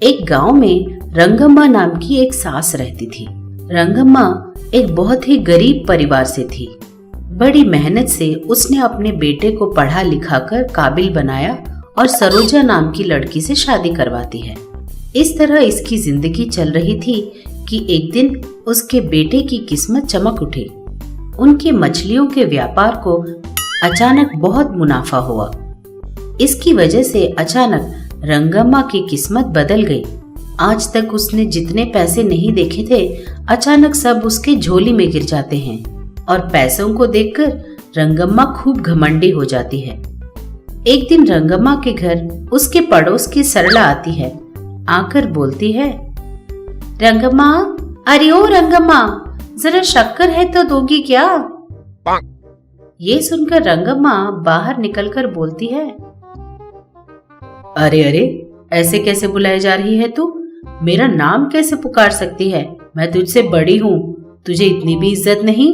एक गांव में रंगम्मा नाम की एक सास रहती थी। रंगम्मा एक बहुत ही गरीब परिवार से थी। बड़ी मेहनत से उसने अपने बेटे को पढ़ा लिखा कर काबिल बनाया और सरोजा नाम की लड़की से शादी करवाती है। इस तरह इसकी जिंदगी चल रही थी कि एक दिन उसके बेटे की किस्मत चमक उठी। उनके मछलियों के व्यापार को अचानक बहुत मुनाफा हुआ। इसकी वजह से अचानक रंगम्मा की किस्मत बदल गई। आज तक उसने जितने पैसे नहीं देखे थे, अचानक सब उसके झोली में गिर जाते हैं और पैसों को देखकर रंगम्मा खूब घमंडी हो जाती है। एक दिन रंगम्मा के घर उसके पड़ोस की सरला आती है। आकर बोलती है, रंगम्मा, अरे ओ रंगम्मा, जरा शक्कर है तो दोगी क्या? ये सुनकर रंगम्मा बाहर निकलकर बोलती है, अरे अरे, ऐसे कैसे बुलाई जा रही है तू? मेरा नाम कैसे पुकार सकती है? मैं तुझसे बड़ी हूँ, तुझे इतनी भी इज्जत नहीं?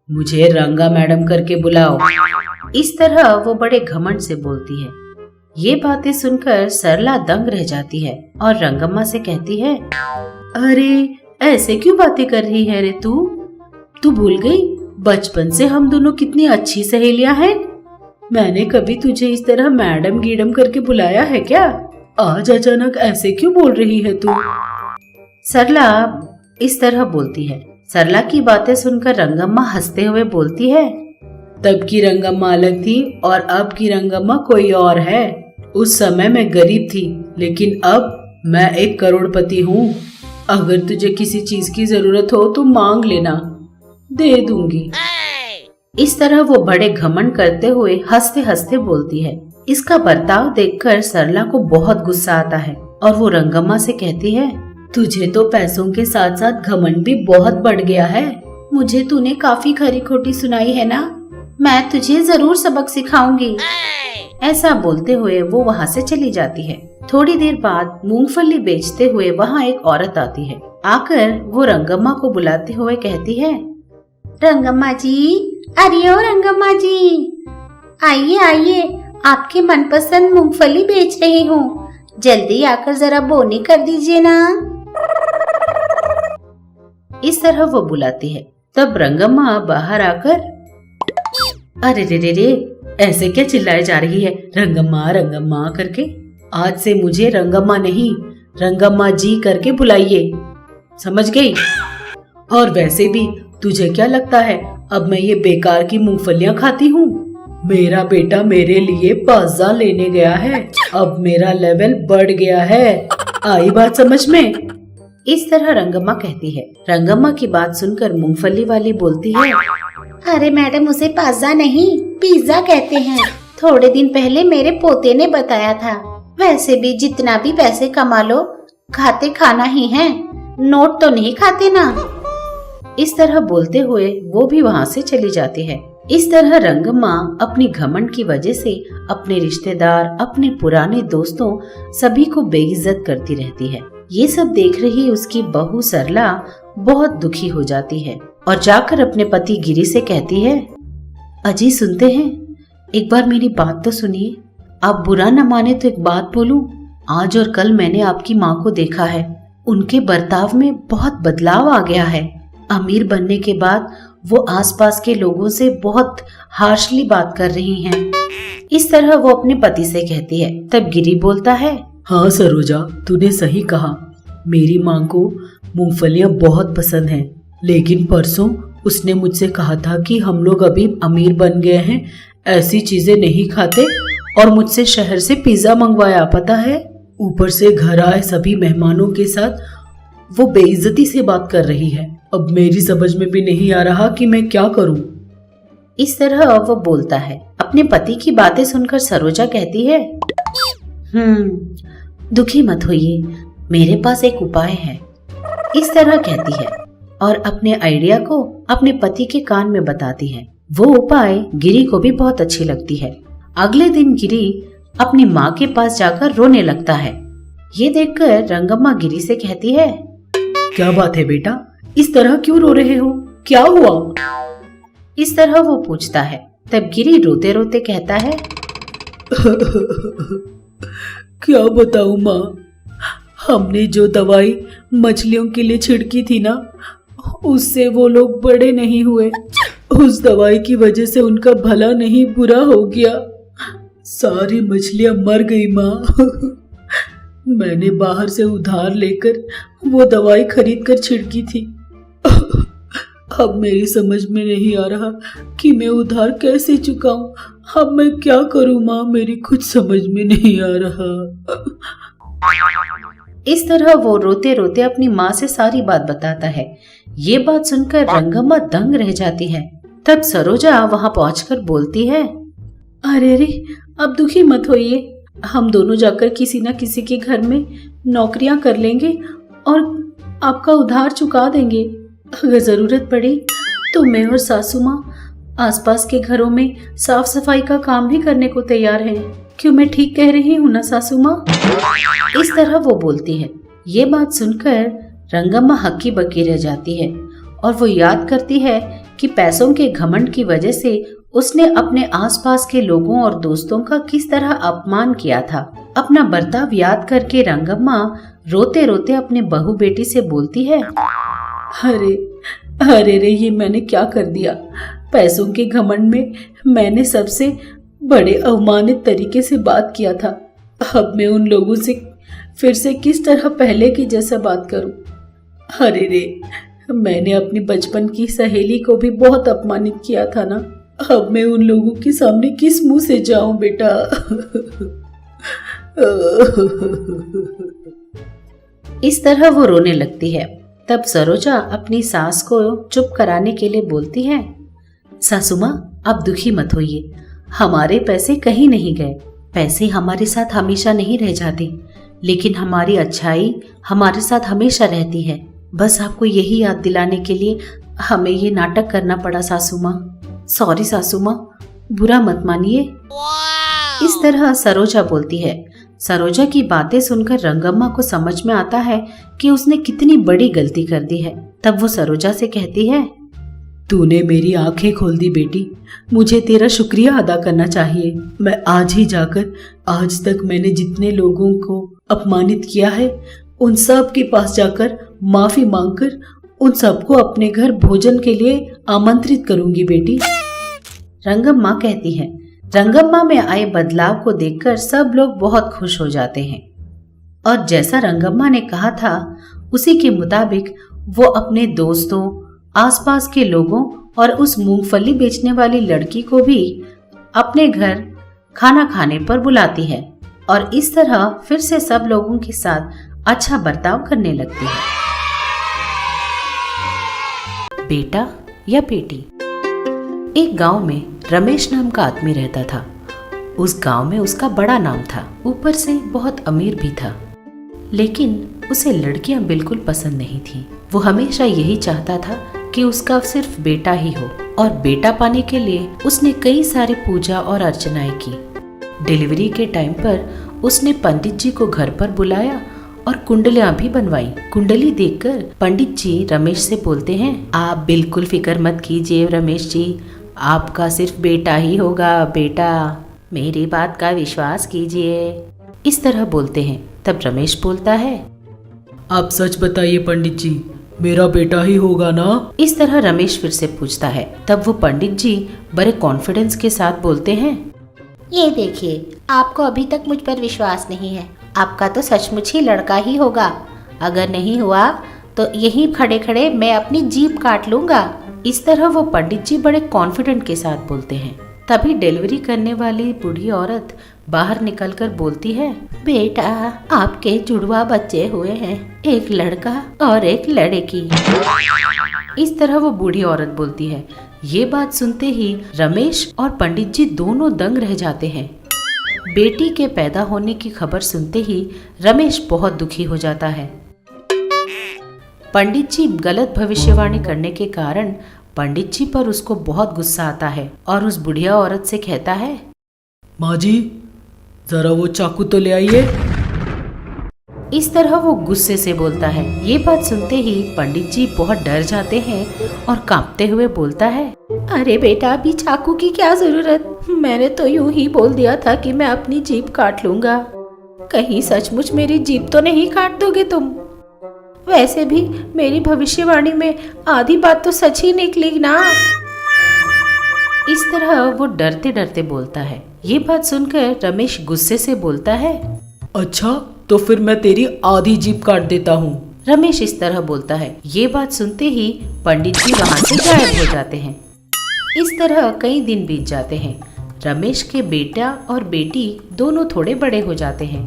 मुझे रंगा मैडम करके बुलाओ। इस तरह वो बड़े घमंड से बोलती है। ये बातें सुनकर सरला दंग रह जाती है और रंगम्मा से कहती है, अरे ऐसे क्यों बातें कर रही है रे तू भूल गई बचपन से हम दोनों कितनी अच्छी सहेलियां हैं। मैंने कभी तुझे इस तरह मैडम गीडम करके बुलाया है क्या? आज अचानक ऐसे क्यों बोल रही है तू? सरला इस तरह बोलती है। सरला की बातें सुनकर रंगम्मा हंसते हुए बोलती है, तब की रंगम्मा अलग थी और अब की रंगम्मा कोई और है। उस समय मैं गरीब थी, लेकिन अब मैं एक करोड़पति हूँ। अगर तुझे किसी चीज की जरूरत हो तो मांग लेना, दे दूंगी। इस तरह वो बड़े घमंड करते हुए हंसते हंसते बोलती है। इसका बर्ताव देखकर सरला को बहुत गुस्सा आता है और वो रंगम्मा से कहती है, तुझे तो पैसों के साथ साथ घमंड भी बहुत बढ़ गया है। मुझे तूने काफी खरी खोटी सुनाई है ना, मैं तुझे जरूर सबक सिखाऊंगी। ऐसा बोलते हुए वो वहाँ से चली जाती है। थोड़ी देर बाद मूंगफली बेचते हुए वहाँ एक औरत आती है। आकर वो रंगम्मा को बुलाते हुए कहती है, रंगम्मा जी, अरे ओ रंगम्मा जी, आइए आइए, आपके मनपसंद मूंगफली बेच रही हूँ, जल्दी आकर जरा बोनी कर दीजिए ना। इस तरह वो बुलाती है। तब रंगम्मा बाहर आकर, अरे रे रे रे, ऐसे क्या चिल्लाए जा रही है रंगम्मा रंगम्मा करके? आज से मुझे रंगम्मा नहीं, रंगम्मा जी करके बुलाइए, समझ गई? और वैसे भी तुझे क्या लगता है अब मैं ये बेकार की मूंगफलियां खाती हूँ? मेरा बेटा मेरे लिए पिज़्ज़ा लेने गया है, अब मेरा लेवल बढ़ गया है। आई बात समझ में? इस तरह रंगम्मा कहती है। रंगम्मा की बात सुनकर मूंगफली वाली बोलती है, अरे मैडम, उसे पिज़्ज़ा नहीं पिज़्ज़ा कहते हैं। थोड़े दिन पहले मेरे पोते ने बताया था। वैसे भी जितना भी पैसे कमा लो, खाते खाना ही है, नोट तो नहीं खाते ना। इस तरह बोलते हुए वो भी वहाँ से चली जाती है। इस तरह रंगम्मा अपनी घमंड की वजह से अपने रिश्तेदार, अपने पुराने दोस्तों सभी को बेइज्जत करती रहती है। ये सब देख रही उसकी बहू सरला बहुत दुखी हो जाती है और जाकर अपने पति गिरी से कहती है, अजी सुनते हैं, एक बार मेरी बात तो सुनिए। आप बुरा न माने तो एक बात बोलूं, आज और कल मैंने आपकी माँ को देखा है। उनके बर्ताव में बहुत बदलाव आ गया है। अमीर बनने के बाद वो आसपास के लोगों से बहुत हार्शली बात कर रही हैं। इस तरह वो अपने पति से कहती है। तब गिरी बोलता है, हाँ सरोजा, तूने सही कहा। मेरी माँ को मूंगफलियाँ बहुत पसंद हैं, लेकिन परसों उसने मुझसे कहा था कि हम लोग अभी अमीर बन गए हैं, ऐसी चीजें नहीं खाते, और मुझसे शहर से पिज्जा मंगवाया, पता है? ऊपर से घर आए सभी मेहमानों के साथ वो बेइज्जती से बात कर रही है। अब मेरी समझ में भी नहीं आ रहा कि मैं क्या करूं। इस तरह वो बोलता है। अपने पति की बातें सुनकर सरोजा कहती है, दुखी मत होइए, मेरे पास एक उपाय है। इस तरह कहती है और अपने आइडिया को अपने पति के कान में बताती है। वो उपाय गिरी को भी बहुत अच्छी लगती है। अगले दिन गिरी अपनी माँ के पास जाकर रोने लगता है। ये देखकर रंगम्मा गिरी से कहती है, क्या बात है बेटा, इस तरह क्यों रो रहे हो, क्या हुआ? इस तरह वो पूछता है। तब गिरी रोते रोते कहता है, क्या बताऊं माँ, हमने जो दवाई मछलियों के लिए छिड़की थी ना, उससे वो लोग बड़े नहीं हुए। उस दवाई की वजह से उनका भला नहीं बुरा हो गया। सारी मछलियां मर गई माँ। मैंने बाहर से उधार लेकर वो दवाई खरीद कर छिड़की थी। अब मेरी समझ में नहीं आ रहा कि मैं उधार कैसे चुकाऊं। अब मैं क्या करूं माँ, मेरी कुछ समझ में नहीं आ रहा। इस तरह वो रोते रोते अपनी माँ से सारी बात बताता है। ये बात सुनकर रंगम्मा दंग रह जाती है। तब सरोजा वहां पहुंचकर बोलती है, अरे रे, अब दुखी मत होइए, हम दोनों जाकर किसी न किसी के घर में नौकरियां कर लेंगे और आपका उधार चुका देंगे। अगर जरूरत पड़ी तो मैं और सासू माँ आसपास के घरों में साफ सफाई का काम भी करने को तैयार हैं। क्यों मैं ठीक कह रही हूँ ना सासू माँ? इस तरह वो बोलती है। ये बात सुनकर रंगम्मा हक्की बक्की रह जाती है और वो याद करती है कि पैसों के घमंड की वजह से उसने अपने आसपास के लोगों और दोस्तों का किस तरह अपमान किया था। अपना बर्ताव याद करके रंगम्मा रोते रोते अपने बहू बेटी से बोलती है, अरे अरे रे, ये मैंने क्या कर दिया। पैसों के घमंड में मैंने सबसे बड़े अवमानित तरीके से बात किया था। अब मैं उन लोगों से फिर से किस तरह पहले की जैसा बात करूं। अरे रे, मैंने अपनी बचपन की सहेली को भी बहुत अपमानित किया था ना। अब मैं उन लोगों के सामने किस मुंह से जाऊं बेटा। इस तरह वो रोने लगती है। तब सरोजा अपनी सास को चुप कराने के लिए बोलती है, सासू माँ, आप दुखी मत होइए, हमारे पैसे कहीं नहीं गए। पैसे हमारे साथ हमेशा नहीं रह जाते, लेकिन हमारी अच्छाई हमारे साथ हमेशा रहती है। बस आपको यही याद दिलाने के लिए हमें ये नाटक करना पड़ा सासू माँ। सॉरी सासू माँ, बुरा मत मानिए। इस तरह सरोजा बोलती है। सरोजा की बातें सुनकर रंगम्मा को समझ में आता है कि उसने कितनी बड़ी गलती कर दी है। तब वो सरोजा से कहती है, तूने मेरी आंखें खोल दी बेटी, मुझे तेरा शुक्रिया अदा करना चाहिए। मैं आज ही जाकर, आज तक मैंने जितने लोगों को अपमानित किया है उन सब के पास जाकर माफी मांगकर उन सबको अपने घर भोजन के लिए आमंत्रित करूंगी बेटी। रंगम्मा कहती है। रंगम्मा में आए बदलाव को देखकर सब लोग बहुत खुश हो जाते हैं और जैसा रंगम्मा ने कहा था उसी के मुताबिक वो अपने दोस्तों, आसपास के लोगों और उस मूंगफली बेचने वाली लड़की को भी अपने घर खाना खाने पर बुलाती है और इस तरह फिर से सब लोगों के साथ अच्छा बर्ताव करने लगती है। बेटा या बेटी। एक गांव में रमेश नाम का आदमी रहता था। उस गांव में उसका बड़ा नाम था, ऊपर से बहुत अमीर भी था, लेकिन उसे लड़कियां बिल्कुल पसंद नहीं थी। वो हमेशा यही चाहता था कि उसका सिर्फ बेटा ही हो और बेटा पाने के लिए उसने कई सारी पूजा और अर्चनाएं की। डिलीवरी के टाइम पर उसने पंडित जी को घर पर बुलाया और कुंडलियां भी बनवाई। कुंडली देखकर पंडित जी रमेश से बोलते हैं, आप बिल्कुल फिक्र मत कीजिए रमेश जी, आपका सिर्फ बेटा ही होगा बेटा, मेरी बात का विश्वास कीजिए। इस तरह बोलते हैं। तब रमेश बोलता है, आप सच बताइए पंडित जी, मेरा बेटा ही होगा ना? इस तरह रमेश फिर से पूछता है। तब वो पंडित जी बड़े कॉन्फिडेंस के साथ बोलते हैं, ये देखिए, आपको अभी तक मुझ पर विश्वास नहीं है, आपका तो सचमुच ही लड़का ही होगा। अगर नहीं हुआ तो यहीं खड़े खड़े मैं अपनी जीभ काट लूंगा। इस तरह वो पंडित जी बड़े कॉन्फिडेंट के साथ बोलते हैं। तभी डिलीवरी करने वाली बूढ़ी औरत बाहर निकलकर बोलती है, बेटा आपके जुड़वा बच्चे हुए हैं, एक लड़का और एक लड़की। इस तरह वो बूढ़ी औरत बोलती है। ये बात सुनते ही रमेश और पंडित जी दोनों दंग रह जाते हैं। बेटी के पैदा होने की खबर सुनते ही रमेश बहुत दुखी हो जाता है। पंडित जी गलत भविष्यवाणी करने के कारण पंडित जी पर उसको बहुत गुस्सा आता है और उस बुढ़िया औरत से कहता है, माँ जी जरा वो चाकू तो ले आइए। इस तरह वो गुस्से से बोलता है। ये बात सुनते ही पंडित जी बहुत डर जाते हैं और कांपते हुए बोलता है, अरे बेटा, अभी चाकू की क्या जरूरत, मैंने तो यूं ही बोल दिया था कि मैं अपनी जीभ काट लूंगा। कहीं सचमुच मेरी जीभ तो नहीं काट दोगे तुम? वैसे भी मेरी भविष्यवाणी में आधी बात तो सच ही निकली ना। इस तरह वो डरते डरते बोलता है। ये बात सुनकर रमेश गुस्से से बोलता है, अच्छा तो फिर मैं तेरी आधी जीभ काट देता हूँ। रमेश इस तरह बोलता है। ये बात सुनते ही पंडित जी वहाँ से गायब हो जाते हैं। इस तरह कई दिन बीत जाते हैं। रमेश के बेटा और बेटी दोनों थोड़े बड़े हो जाते हैं।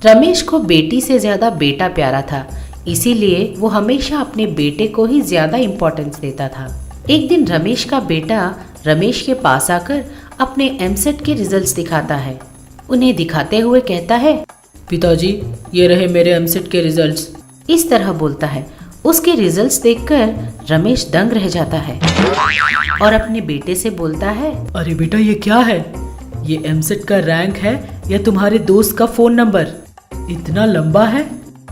रमेश को बेटी से ज्यादा बेटा प्यारा था, इसीलिए वो हमेशा अपने बेटे को ही ज्यादा इम्पोर्टेंस देता था। एक दिन रमेश का बेटा रमेश के पास आकर अपने एमसेट के रिजल्ट्स दिखाता है। उन्हें दिखाते हुए कहता है, पिताजी ये रहे मेरे एमसेट के रिजल्ट्स। इस तरह बोलता है। उसके रिजल्ट्स देखकर रमेश दंग रह जाता है और अपने बेटे से बोलता है, अरे बेटा ये क्या है? ये एमसेट का रैंक है या तुम्हारे दोस्त का फोन नंबर? इतना लंबा है।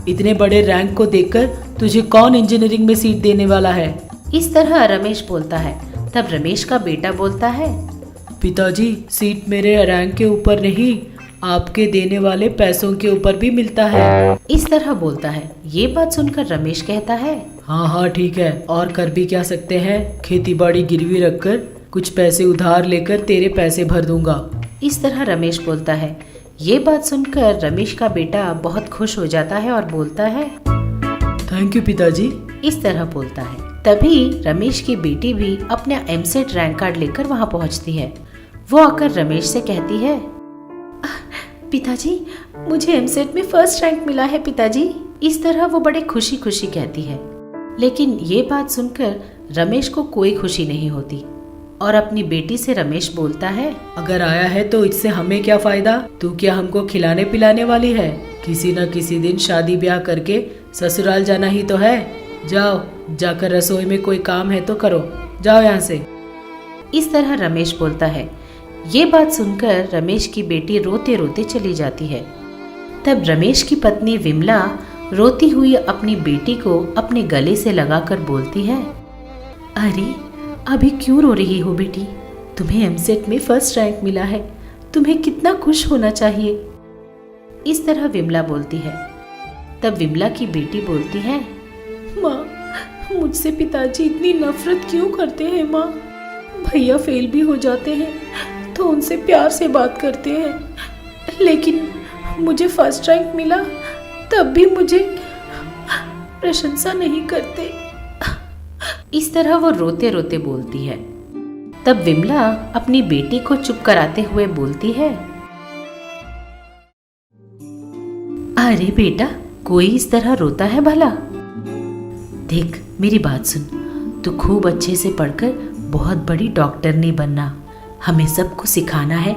इतने बड़े रैंक को देखकर तुझे कौन इंजीनियरिंग में सीट देने वाला है? इस तरह रमेश बोलता है। तब रमेश का बेटा बोलता है, पिताजी सीट मेरे रैंक के ऊपर नहीं, आपके देने वाले पैसों के ऊपर भी मिलता है। इस तरह बोलता है। ये बात सुनकर रमेश कहता है, हाँ ठीक है, और कर भी क्या सकते हैं? खेती बाड़ी गिरवी रखकर कुछ पैसे उधार लेकर तेरे पैसे भर दूंगा। इस तरह रमेश बोलता है। ये बात सुनकर रमेश का बेटा बहुत खुश हो जाता है और बोलता है, थैंक यू पिताजी। इस तरह बोलता है। तभी रमेश की बेटी भी अपना एमसेट रैंक कार्ड लेकर वहाँ पहुँचती है। वो आकर रमेश से कहती है, पिताजी मुझे एमसेट में फर्स्ट रैंक मिला है पिताजी। इस तरह वो बड़े खुशी खुशी कहती है। लेकिन ये बात सुनकर रमेश को कोई खुशी नहीं होती और अपनी बेटी से रमेश बोलता है, अगर आया है तो इससे हमें क्या फायदा? तू क्या हमको खिलाने पिलाने वाली है? किसी न किसी दिन शादी ब्याह करके ससुराल जाना ही तो है। जाओ, जाकर रसोई में कोई काम है तो करो, जाओ यहाँ से। इस तरह रमेश बोलता है। ये बात सुनकर रमेश की बेटी रोते रोते चली जाती है। तब रमेश की पत्नी विमला रोती हुई अपनी बेटी को अपने गले से लगाकर बोलती है, अरे अभी क्यों रो रही हो बेटी? तुम्हें एमसेट में फर्स्ट रैंक मिला है, तुम्हें कितना खुश होना चाहिए। इस तरह विमला बोलती है। तब विमला की बेटी बोलती है, माँ मुझसे पिताजी इतनी नफरत क्यों करते हैं माँ? भैया फेल भी हो जाते हैं तो उनसे प्यार से बात करते हैं, लेकिन मुझे फर्स्ट रैंक मिला तब भी मुझे प्रशंसा नहीं करते। इस तरह वो रोते रोते बोलती है। तब विमला अपनी बेटी को चुप कराते हुए बोलती है, अरे बेटा कोई इस तरह रोता है भला? देख मेरी बात सुन, तू खूब अच्छे से पढ़कर बहुत बड़ी डॉक्टरनी बनना। हमें सबको सिखाना है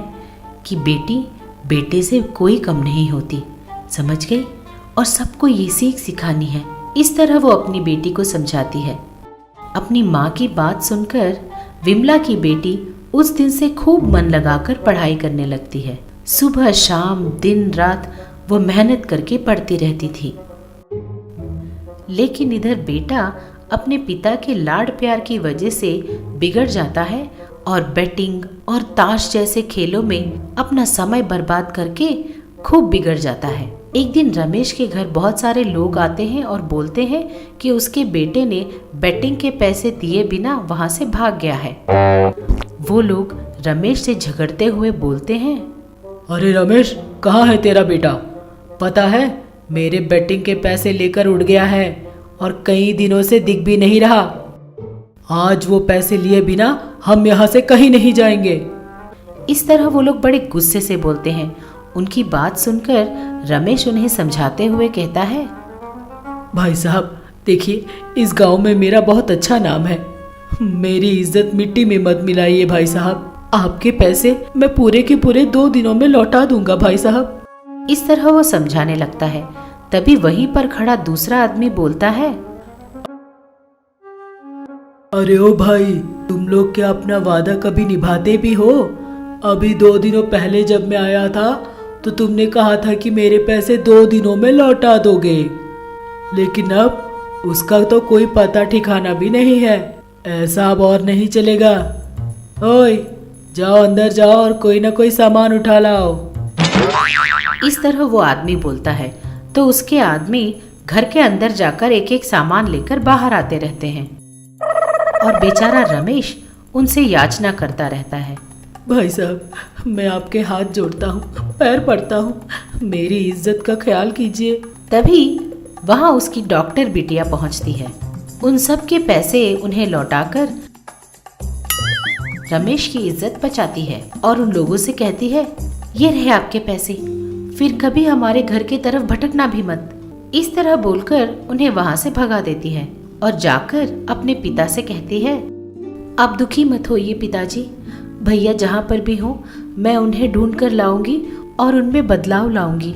कि बेटी बेटे से कोई कम नहीं होती, समझ गई? और सबको ये सीख सिखानी है। इस तरह वो अपनी बेटी को समझाती है। अपनी माँ की बात सुनकर विमला की बेटी उस दिन से खूब मन लगाकर पढ़ाई करने लगती है। सुबह शाम दिन रात वो मेहनत करके पढ़ती रहती थी। लेकिन इधर बेटा अपने पिता के लाड प्यार की वजह से बिगड़ जाता है और बैटिंग और ताश जैसे खेलों में अपना समय बर्बाद करके खूब बिगड़ जाता है। एक दिन रमेश के घर बहुत सारे लोग आते हैं और बोलते हैं कि उसके बेटे ने बैटिंग के पैसे दिए बिना वहां से भाग गया है। वो लोग रमेश से झगड़ते हुए बोलते हैं, अरे रमेश कहाँ है तेरा बेटा? पता है मेरे बैटिंग के पैसे लेकर उड़ गया है और कई दिनों से दिख भी नहीं रहा। आज वो पैसे लिए बिना हम यहाँ से कहीं नहीं जाएंगे। इस तरह वो लोग बड़े गुस्से से बोलते हैं। उनकी बात सुनकर रमेश उन्हें समझाते हुए कहता है, भाई साहब देखिए इस गांव में मेरा बहुत अच्छा नाम है, मेरी इज्जत मिट्टी में मत मिलाइए भाई साहब। आपके पैसे मैं पूरे के पूरे 2 दिनों में लौटा दूंगा भाई साहब। इस तरह वो समझाने लगता है। तभी वहीं पर खड़ा दूसरा आदमी बोलता है, अरे ओ भाई तुम लोग क्या अपना वादा कभी निभाते भी हो? अभी 2 दिनों पहले जब मैं आया था तो तुमने कहा था कि मेरे पैसे 2 दिनों में लौटा दोगे, लेकिन अब उसका तो कोई पता ठिकाना भी नहीं है। ऐसा अब और नहीं चलेगा। ओए जाओ अंदर जाओ और कोई ना कोई सामान उठा लाओ। इस तरह वो आदमी बोलता है तो उसके आदमी घर के अंदर जाकर एक एक सामान लेकर बाहर आते रहते हैं और बेचारा रमेश उनसे याचना करता रहता है। भाई साहब, मैं आपके हाथ जोड़ता हूँ, पैर पड़ता हूँ, मेरी इज्जत का ख्याल कीजिए। तभी वहाँ उसकी डॉक्टर बिटिया पहुँचती है। उन सब के पैसे उन्हें लौटाकर रमेश की इज्जत बचाती है और उन लोगों से कहती है, ये रहे आपके पैसे, फिर कभी हमारे घर की तरफ भटकना भी मत। इस तरह बोलकर उन्हें वहाँ से भगा देती है और जाकर अपने पिता से कहती है, आप दुखी मत होइए पिताजी, भैया जहाँ पर भी हो मैं उन्हें ढूंढ कर लाऊंगी और उनमें बदलाव लाऊंगी।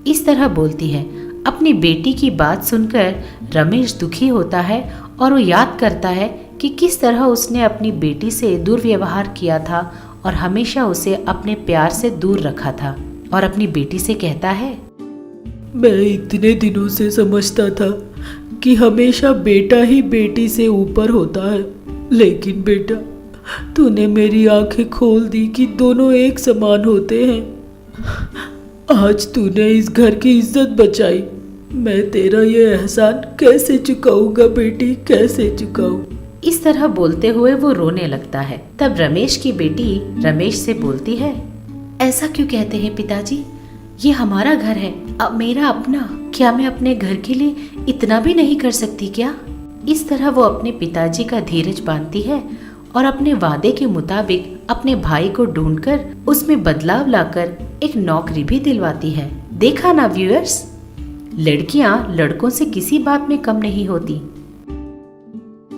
इस तरह बोलती है। अपनी बेटी की बात सुनकर रमेश दुखी होता है और वो याद करता है कि किस तरह उसने अपनी बेटी से दुर्व्यवहार किया था और हमेशा उसे अपने प्यार से दूर रखा था और अपनी बेटी से कहता है, मैं इतने दिनों से समझता था कि हमेशा बेटा ही बेटी से ऊपर होता है, लेकिन बेटा तूने मेरी आंखें खोल दी कि दोनों एक समान होते हैं। आज तूने इस घर की इज्जत बचाई, मैं तेरा ये एहसान कैसे चुकाऊंगा बेटी, कैसे चुकाऊं। इस तरह बोलते हुए वो रोने लगता है। तब रमेश की बेटी रमेश से बोलती है, ऐसा क्यों कहते हैं पिताजी, ये हमारा घर है, अब मेरा अपना, क्या मैं अपने घर के लिए इतना भी नहीं कर सकती क्या? इस तरह वो अपने पिताजी का धीरज बांधती है और अपने वादे के मुताबिक अपने भाई को ढूंढकर उसमें बदलाव लाकर एक नौकरी भी दिलवाती है। देखा ना व्यूअर्स, लड़कियां लड़कों से किसी बात में कम नहीं होती।